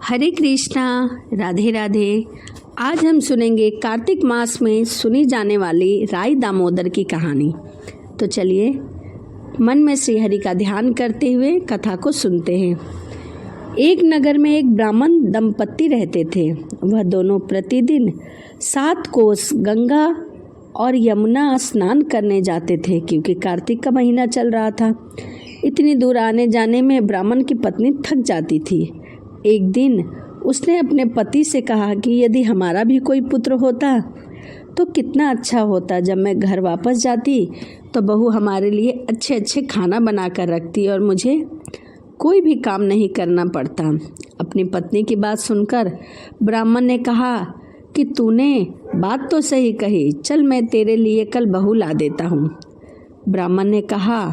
हरे कृष्णा, राधे राधे। आज हम सुनेंगे कार्तिक मास में सुनी जाने वाली राई दामोदर की कहानी। तो चलिए मन में श्री हरि का ध्यान करते हुए कथा को सुनते हैं। एक नगर में एक ब्राह्मण दंपत्ति रहते थे। वह दोनों प्रतिदिन 7 कोस गंगा और यमुना स्नान करने जाते थे, क्योंकि कार्तिक का महीना चल रहा था। इतनी दूर आने जाने में ब्राह्मण की पत्नी थक जाती थी। एक दिन उसने अपने पति से कहा कि यदि हमारा भी कोई पुत्र होता तो कितना अच्छा होता। जब मैं घर वापस जाती तो बहू हमारे लिए अच्छे अच्छे खाना बना कर रखती और मुझे कोई भी काम नहीं करना पड़ता। अपनी पत्नी की बात सुनकर ब्राह्मण ने कहा कि तूने बात तो सही कही, चल मैं तेरे लिए कल बहू ला देता हूँ। ब्राह्मण ने कहा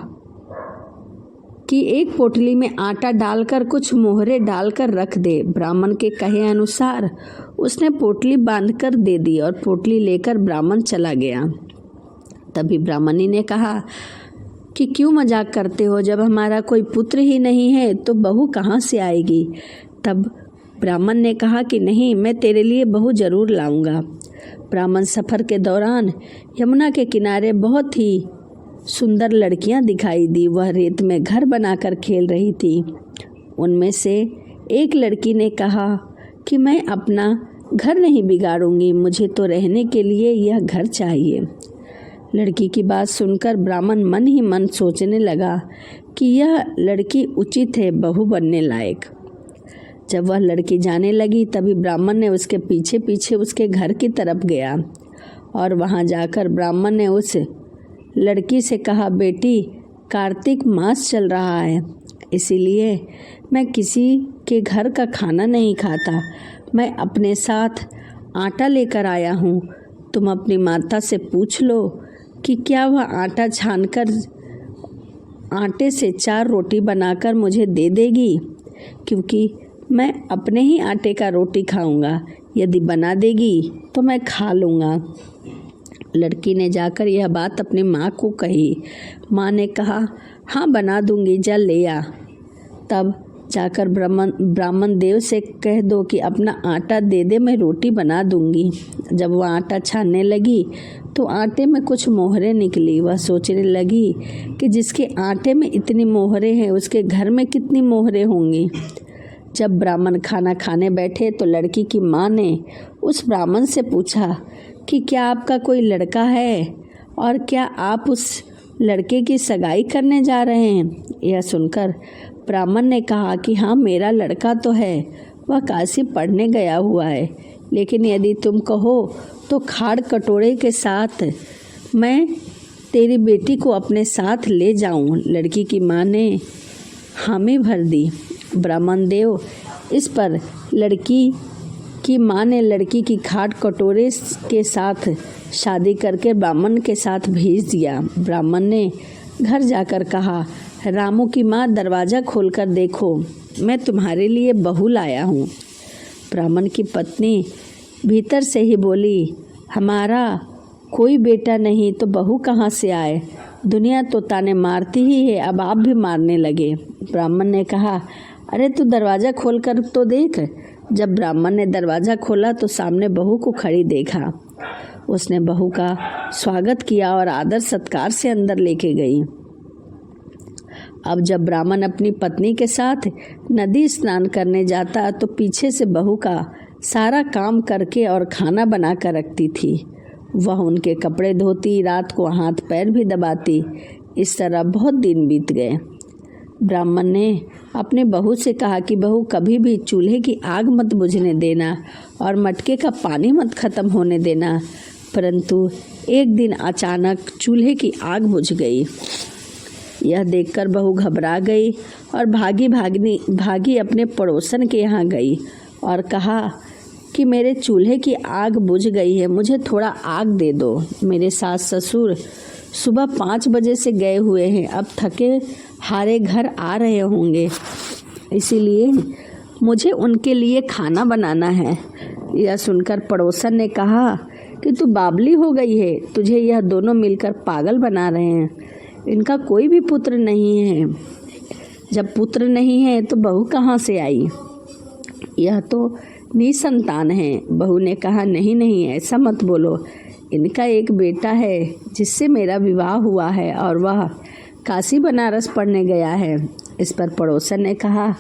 कि एक पोटली में आटा डालकर कुछ मोहरे डालकर रख दे। ब्राह्मण के कहे अनुसार उसने पोटली बांधकर दे दी और पोटली लेकर ब्राह्मण चला गया। तभी ब्राह्मणी ने कहा कि क्यों मजाक करते हो, जब हमारा कोई पुत्र ही नहीं है तो बहू कहाँ से आएगी। तब ब्राह्मण ने कहा कि नहीं, मैं तेरे लिए बहू जरूर लाऊंगा। ब्राह्मण सफ़र के दौरान यमुना के किनारे बहुत ही सुंदर लड़कियां दिखाई दी। वह रेत में घर बनाकर खेल रही थी। उनमें से एक लड़की ने कहा कि मैं अपना घर नहीं बिगाड़ूंगी, मुझे तो रहने के लिए यह घर चाहिए। लड़की की बात सुनकर ब्राह्मण मन ही मन सोचने लगा कि यह लड़की उचित है, बहू बनने लायक। जब वह लड़की जाने लगी तभी ब्राह्मण ने उसके पीछे पीछे उसके घर की तरफ गया और वहां जाकर ब्राह्मण ने उस लड़की से कहा, बेटी, कार्तिक मास चल रहा है, इसीलिए मैं किसी के घर का खाना नहीं खाता। मैं अपने साथ आटा लेकर आया हूँ। तुम अपनी माता से पूछ लो कि क्या वह आटा छानकर आटे से 4 रोटी बनाकर मुझे दे देगी, क्योंकि मैं अपने ही आटे का रोटी खाऊंगा। यदि बना देगी तो मैं खा लूँगा। लड़की ने जाकर यह बात अपनी माँ को कही। माँ ने कहा, हाँ बना दूंगी, जल ले आ। तब जाकर ब्राह्मण देव से कह दो कि अपना आटा दे दे, मैं रोटी बना दूंगी। जब वह आटा छानने लगी तो आटे में कुछ मोहरें निकली। वह सोचने लगी कि जिसके आटे में इतनी मोहरें हैं उसके घर में कितनी मोहरें होंगी। जब ब्राह्मण खाना खाने बैठे तो लड़की की माँ ने उस ब्राह्मण से पूछा कि क्या आपका कोई लड़का है और क्या आप उस लड़के की सगाई करने जा रहे हैं। यह सुनकर ब्राह्मण ने कहा कि हाँ, मेरा लड़का तो है, वह काशी पढ़ने गया हुआ है, लेकिन यदि तुम कहो तो खाड़ कटोरे के साथ मैं तेरी बेटी को अपने साथ ले जाऊं। लड़की की माँ ने हामी भर दी। ब्राह्मण देव इस पर लड़की की माँ ने लड़की की खाट कटोरे के साथ शादी करके ब्राह्मण के साथ भेज दिया। ब्राह्मण ने घर जाकर कहा, रामू की माँ, दरवाज़ा खोलकर देखो, मैं तुम्हारे लिए बहू लाया हूँ। ब्राह्मण की पत्नी भीतर से ही बोली, हमारा कोई बेटा नहीं तो बहू कहाँ से आए, दुनिया तो ताने मारती ही है, अब आप भी मारने लगे। ब्राह्मण ने कहा, अरे तू दरवाज़ा खोल कर तो देख। जब ब्राह्मण ने दरवाज़ा खोला तो सामने बहू को खड़ी देखा। उसने बहू का स्वागत किया और आदर सत्कार से अंदर लेके गई। अब जब ब्राह्मण अपनी पत्नी के साथ नदी स्नान करने जाता तो पीछे से बहू का सारा काम करके और खाना बना कर रखती थी। वह उनके कपड़े धोती, रात को हाथ पैर भी दबाती। इस तरह बहुत दिन बीत गए। ब्राह्मण ने अपने बहू से कहा कि बहू, कभी भी चूल्हे की आग मत बुझने देना और मटके का पानी मत खत्म होने देना। परंतु एक दिन अचानक चूल्हे की आग बुझ गई। यह देखकर बहू घबरा गई और भागी अपने पड़ोसन के यहाँ गई और कहा कि मेरे चूल्हे की आग बुझ गई है, मुझे थोड़ा आग दे दो। मेरे सास ससुर सुबह 5 बजे से गए हुए हैं, अब थके हारे घर आ रहे होंगे, इसीलिए मुझे उनके लिए खाना बनाना है। यह सुनकर पड़ोसन ने कहा कि तू बावली हो गई है, तुझे यह दोनों मिलकर पागल बना रहे हैं, इनका कोई भी पुत्र नहीं है। जब पुत्र नहीं है तो बहू कहाँ से आई। यह तो निसंतान है। बहू ने कहा, नहीं नहीं, ऐसा मत बोलो। इनका एक बेटा है जिससे मेरा विवाह हुआ है और वह काशी बनारस पढ़ने गया है। इस पर पड़ोसन ने कहा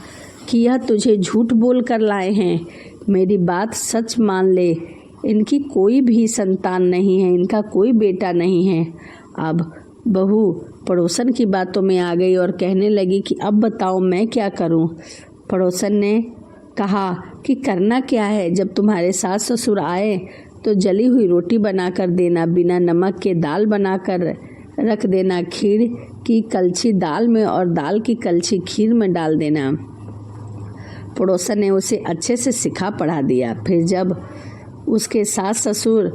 कि यह तुझे झूठ बोल कर लाए हैं। मेरी बात सच मान ले, इनकी कोई भी संतान नहीं है, इनका कोई बेटा नहीं है। अब बहू पड़ोसन की बातों में आ गई और कहने लगी कि अब बताओ मैं क्या करूं। पड़ोसन ने कहा कि करना क्या है, जब तुम्हारे सास ससुर आए तो जली हुई रोटी बनाकर देना, बिना नमक के दाल बनाकर रख देना, खीर की कलछी दाल में और दाल की कलछी खीर में डाल देना। पड़ोसन ने उसे अच्छे से सिखा पढ़ा दिया। फिर जब उसके सास ससुर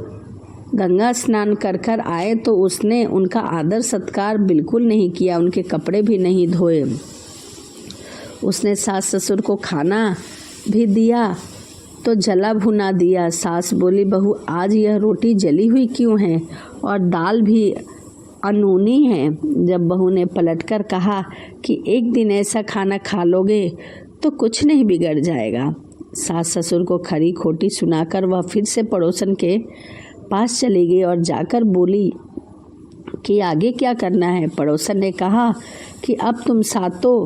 गंगा स्नान कर कर आए तो उसने उनका आदर सत्कार बिल्कुल नहीं किया, उनके कपड़े भी नहीं धोए। उसने सास ससुर को खाना भी दिया तो जला भुना दिया। सास बोली, बहू आज यह रोटी जली हुई क्यों है और दाल भी अनूनी है। जब बहू ने पलटकर कहा कि एक दिन ऐसा खाना खा लोगे तो कुछ नहीं बिगड़ जाएगा। सास ससुर को खरी खोटी सुनाकर वह फिर से पड़ोसन के पास चली गई और जाकर बोली कि आगे क्या करना है। पड़ोसन ने कहा कि अब तुम सातों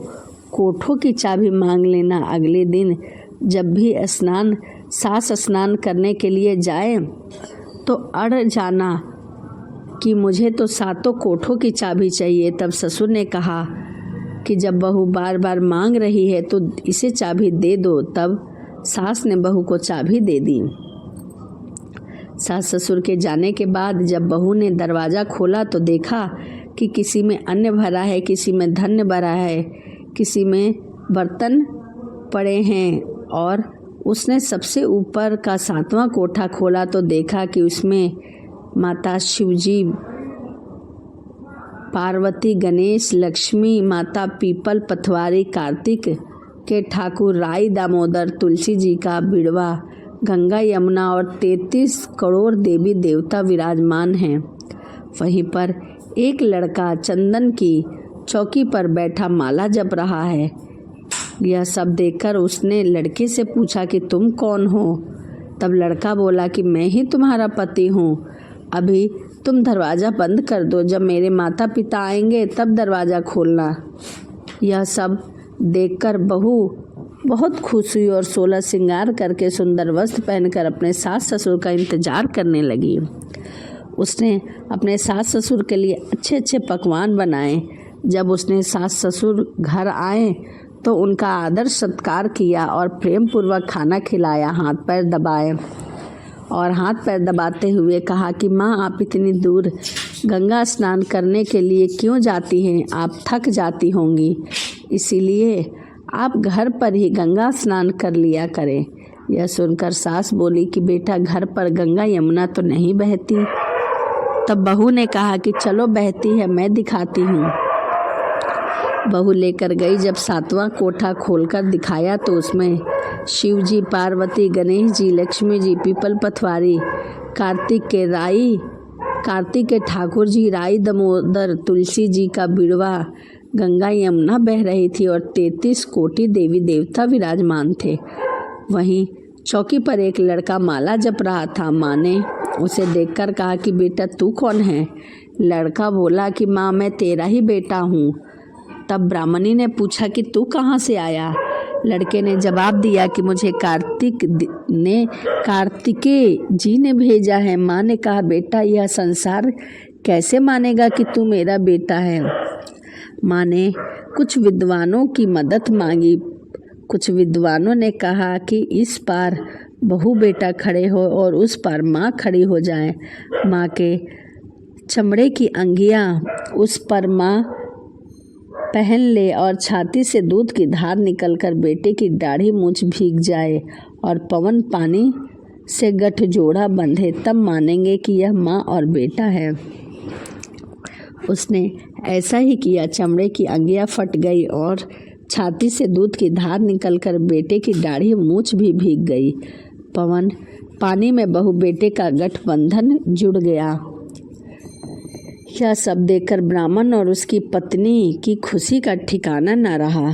कोठों की चाबी मांग लेना। अगले दिन जब भी सास स्नान करने के लिए जाए तो अड़ जाना कि मुझे तो सातों कोठों की चाबी चाहिए। तब ससुर ने कहा कि जब बहू बार बार मांग रही है तो इसे चाबी दे दो। तब सास ने बहू को चाबी दे दी। सास ससुर के जाने के बाद जब बहू ने दरवाज़ा खोला तो देखा कि किसी में अन्न भरा है, किसी में धान्य भरा है, किसी में बर्तन पड़े हैं। और उसने सबसे ऊपर का 7वां कोठा खोला तो देखा कि उसमें माता शिवजी, पार्वती, गणेश, लक्ष्मी, माता पीपल पथवारी, कार्तिक के ठाकुर, राई दामोदर, तुलसी जी का बिड़वा, गंगा यमुना और 33 करोड़ देवी देवता विराजमान हैं। वहीं पर एक लड़का चंदन की चौकी पर बैठा माला जप रहा है। यह सब देखकर उसने लड़के से पूछा कि तुम कौन हो। तब लड़का बोला कि मैं ही तुम्हारा पति हूँ। अभी तुम दरवाज़ा बंद कर दो, जब मेरे माता पिता आएंगे तब दरवाज़ा खोलना। यह सब देखकर बहू बहुत खुश हुई और 16 श्रृंगार करके सुंदर वस्त्र पहनकर अपने सास ससुर का इंतजार करने लगी। उसने अपने सास ससुर के लिए अच्छे अच्छे पकवान बनाए। जब उसने सास ससुर घर आए तो उनका आदर सत्कार किया और प्रेम पूर्वक खाना खिलाया, हाथ पैर दबाए और हाथ पैर दबाते हुए कहा कि माँ, आप इतनी दूर गंगा स्नान करने के लिए क्यों जाती हैं? आप थक जाती होंगी, इसीलिए आप घर पर ही गंगा स्नान कर लिया करें। यह सुनकर सास बोली कि बेटा, घर पर गंगा यमुना तो नहीं बहती। तब बहू ने कहा कि चलो बहती है, मैं दिखाती हूँ। बहू लेकर गई। जब 7वां कोठा खोलकर दिखाया तो उसमें शिव जी, पार्वती, गणेश जी, लक्ष्मी जी, पीपल पथवारी, कार्तिक के ठाकुर जी, राई दामोदर, तुलसी जी का बिड़वा, गंगा यमुना बह रही थी और 33 कोटि देवी देवता विराजमान थे। वहीं चौकी पर एक लड़का माला जप रहा था। माँ ने उसे देखकर कहा कि बेटा, तू कौन है? लड़का बोला कि माँ, मैं तेरा ही बेटा हूँ। तब ब्राह्मणी ने पूछा कि तू कहाँ से आया? लड़के ने जवाब दिया कि मुझे कार्तिकेय जी ने भेजा है। माँ ने कहा, बेटा, यह संसार कैसे मानेगा कि तू मेरा बेटा है? माँ ने कुछ विद्वानों की मदद मांगी। कुछ विद्वानों ने कहा कि इस पार बहू बेटा खड़े हो और उस पार माँ खड़ी हो जाए। माँ के चमड़े की अंगियाँ उस पर माँ पहन ले और छाती से दूध की धार निकलकर बेटे की दाढ़ी मूंछ भीग जाए और पवन पानी से गठजोड़ा बंधे, तब मानेंगे कि यह माँ और बेटा है। उसने ऐसा ही किया। चमड़े की अंगियाँ फट गई और छाती से दूध की धार निकलकर बेटे की दाढ़ी मूंछ भी भीग गई। पवन पानी में बहू बेटे का गठबंधन जुड़ गया। यह सब देखकर ब्राह्मण और उसकी पत्नी की खुशी का ठिकाना न रहा।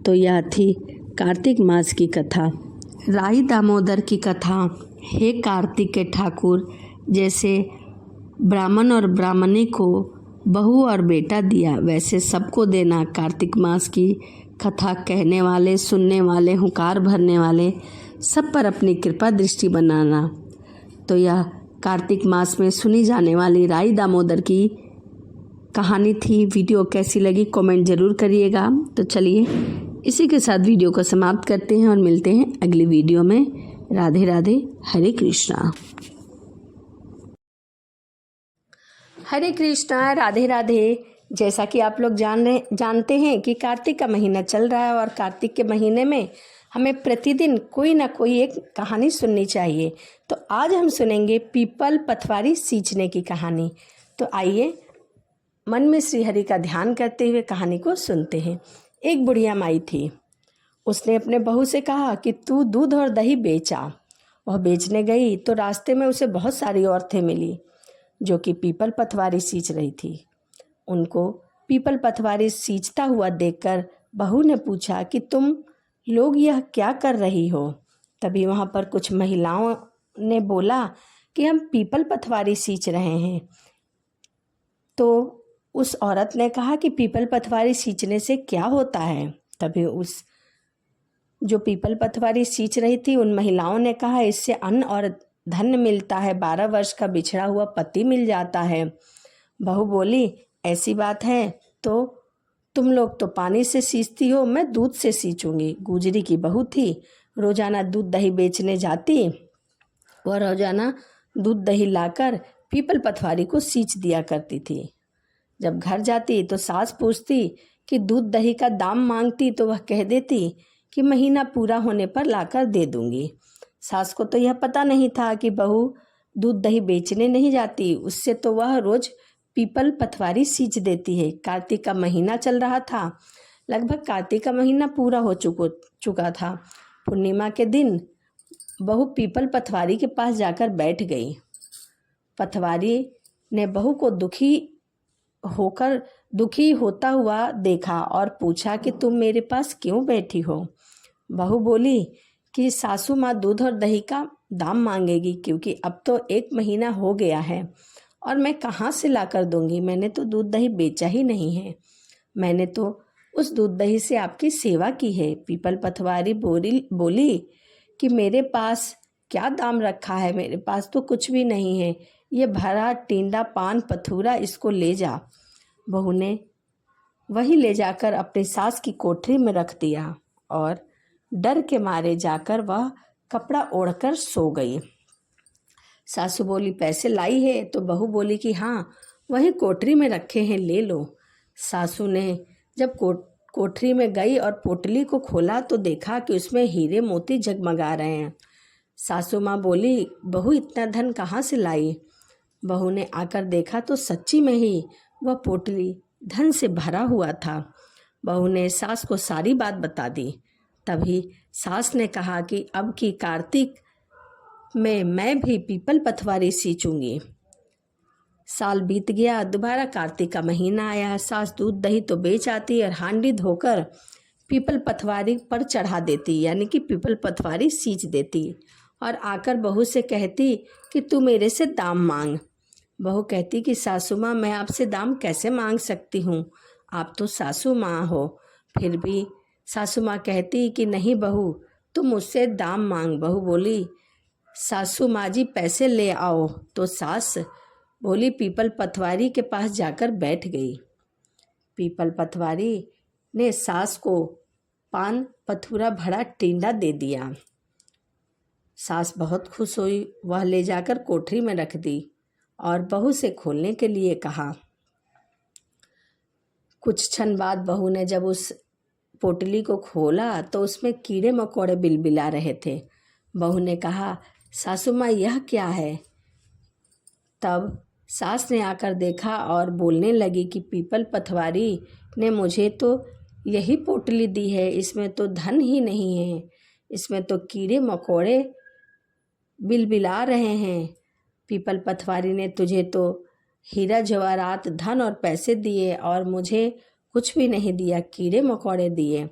तो यह थी कार्तिक मास की कथा। राई दामोदर की कथा। हे कार्तिक के ठाकुर, जैसे ब्राह्मण और ब्राह्मणी को बहू और बेटा दिया, वैसे सबको देना। कार्तिक मास की कथा कहने वाले, सुनने वाले, हुंकार भरने वाले सब पर अपनी कृपा दृष्टि बनाना। तो यह कार्तिक मास में सुनी जाने वाली राई दामोदर की कहानी थी। वीडियो कैसी लगी कमेंट ज़रूर करिएगा। तो चलिए इसी के साथ वीडियो को समाप्त करते हैं और मिलते हैं अगली वीडियो में। राधे राधे, हरे कृष्णा। हरे कृष्णा, राधे राधे। जैसा कि आप लोग जानते हैं कि कार्तिक का महीना चल रहा है और कार्तिक के महीने में हमें प्रतिदिन कोई ना कोई एक कहानी सुननी चाहिए। तो आज हम सुनेंगे पीपल पथवारी सींचने की कहानी। तो आइए मन में श्री हरि का ध्यान करते हुए कहानी को सुनते हैं। एक बुढ़िया माई थी। उसने अपने बहू से कहा कि तू दूध और दही बेचा। वह बेचने गई तो रास्ते में उसे बहुत सारी औरतें मिली जो कि पीपल पथवारी सींच रही थी। उनको पीपल पथवारी सींचता हुआ देखकर बहू ने पूछा कि तुम लोग यह क्या कर रही हो। तभी वहाँ पर कुछ महिलाओं ने बोला कि हम पीपल पथवारी सींच रहे हैं। तो उस औरत ने कहा कि पीपल पथवारी सींचने से क्या होता है। तभी उस जो पीपल पथवारी सींच रही थी उन महिलाओं ने कहा, इससे अन्न और धन मिलता है, 12 वर्ष का बिछड़ा हुआ पति मिल जाता है। बहू बोली, ऐसी बात है तो तुम लोग तो पानी से सींचती हो, मैं दूध से सींचूंगी। गुजरी की बहू थी, रोजाना दूध दही बेचने जाती। वह रोजाना दूध दही लाकर पीपल पथवारी को सींच दिया करती थी। जब घर जाती तो सास पूछती कि दूध दही का दाम मांगती तो वह कह देती कि महीना पूरा होने पर लाकर दे दूंगी। सास को तो यह पता नहीं था कि बहू दूध दही बेचने नहीं जाती, उससे तो वह रोज पीपल पथवारी सींच देती है। कार्तिक का महीना चल रहा था। लगभग कार्तिक का महीना पूरा हो चुका था। पूर्णिमा के दिन बहू पीपल पथवारी के पास जाकर बैठ गई। पथवारी ने बहू को दुखी होता हुआ देखा और पूछा कि तुम मेरे पास क्यों बैठी हो। बहू बोली कि सासू माँ दूध और दही का दाम मांगेगी, क्योंकि अब तो 1 महीना हो गया है और मैं कहाँ से लाकर दूंगी। मैंने तो दूध दही बेचा ही नहीं है। मैंने तो उस दूध दही से आपकी सेवा की है। पीपल पथवारी बोली कि मेरे पास क्या दाम रखा है, मेरे पास तो कुछ भी नहीं है। ये भरा टिंडा पान पथूरा, इसको ले जा। बहू ने वही ले जाकर अपनी सास की कोठरी में रख दिया और डर के मारे जाकर वह कपड़ा ओढ़कर सो गई। सासू बोली, पैसे लाई है? तो बहू बोली कि हाँ, वही कोठरी में रखे हैं, ले लो। सासू ने जब कोठरी में गई और पोटली को खोला तो देखा कि उसमें हीरे मोती जगमगा रहे हैं। सासू माँ बोली, बहू इतना धन कहाँ से लाई? बहू ने आकर देखा तो सच्ची में ही वह पोटली धन से भरा हुआ था। बहू ने सास को सारी बात बता दी। तभी सास ने कहा कि अब की कार्तिक में मैं भी पीपल पथवारी सींचूंगी। साल बीत गया, दोबारा कार्तिक का महीना आया। सास दूध दही तो बेच आती और हांडी धोकर पीपल पथवारी पर चढ़ा देती, यानी कि पीपल पथवारी सींच देती और आकर बहू से कहती कि तू मेरे से दाम मांग। बहू कहती कि सासू माँ, मैं आपसे दाम कैसे मांग सकती हूँ, आप तो सासू माँ हो। फिर भी सासू माँ कहती कि नहीं बहू, तुम मुझसे दाम मांग। बहू बोली, सासू माँ जी पैसे ले आओ। तो सास बोली पीपल पथवारी के पास जाकर बैठ गई। पीपल पथवारी ने सास को पान पथूरा भरा टिंडा दे दिया। सास बहुत खुश हुई। वह ले जाकर कोठरी में रख दी और बहू से खोलने के लिए कहा। कुछ क्षण बाद बहू ने जब उस पोटली को खोला तो उसमें कीड़े मकोड़े बिलबिला रहे थे। बहू ने कहा, सासू माँ यह क्या है? तब सास ने आकर देखा और बोलने लगी कि पीपल पथवारी ने मुझे तो यही पोटली दी है, इसमें तो धन ही नहीं है, इसमें तो कीड़े मकोड़े बिलबिला रहे हैं। पीपल पथवारी ने तुझे तो हीरा जवाहरात धन और पैसे दिए और मुझे कुछ भी नहीं दिया, कीड़े मकोड़े दिए।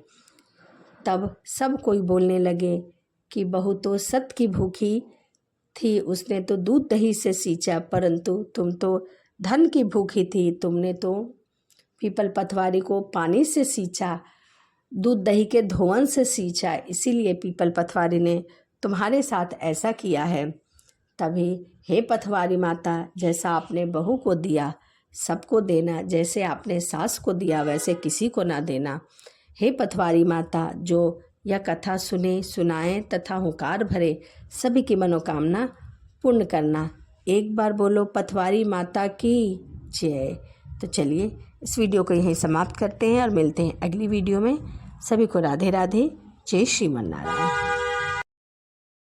तब सब कोई बोलने लगे कि बहू तो सत की भूखी थी, उसने तो दूध दही से सींचा, परंतु तुम तो धन की भूखी थी, तुमने तो पीपल पतवारी को पानी से सींचा, दूध दही के धोवन से सींचा, इसीलिए पीपल पतवारी ने तुम्हारे साथ ऐसा किया है। तभी हे पतवारी माता, जैसा आपने बहू को दिया सबको देना, जैसे आपने सास को दिया वैसे किसी को ना देना। हे पतवारी माता, जो यह कथा सुने सुनाए तथा हुंकार भरे सभी की मनोकामना पूर्ण करना। एक बार बोलो पतवारी माता की जय। तो चलिए इस वीडियो को यहीं समाप्त करते हैं और मिलते हैं अगली वीडियो में। सभी को राधे राधे, जय श्रीमन नारायण।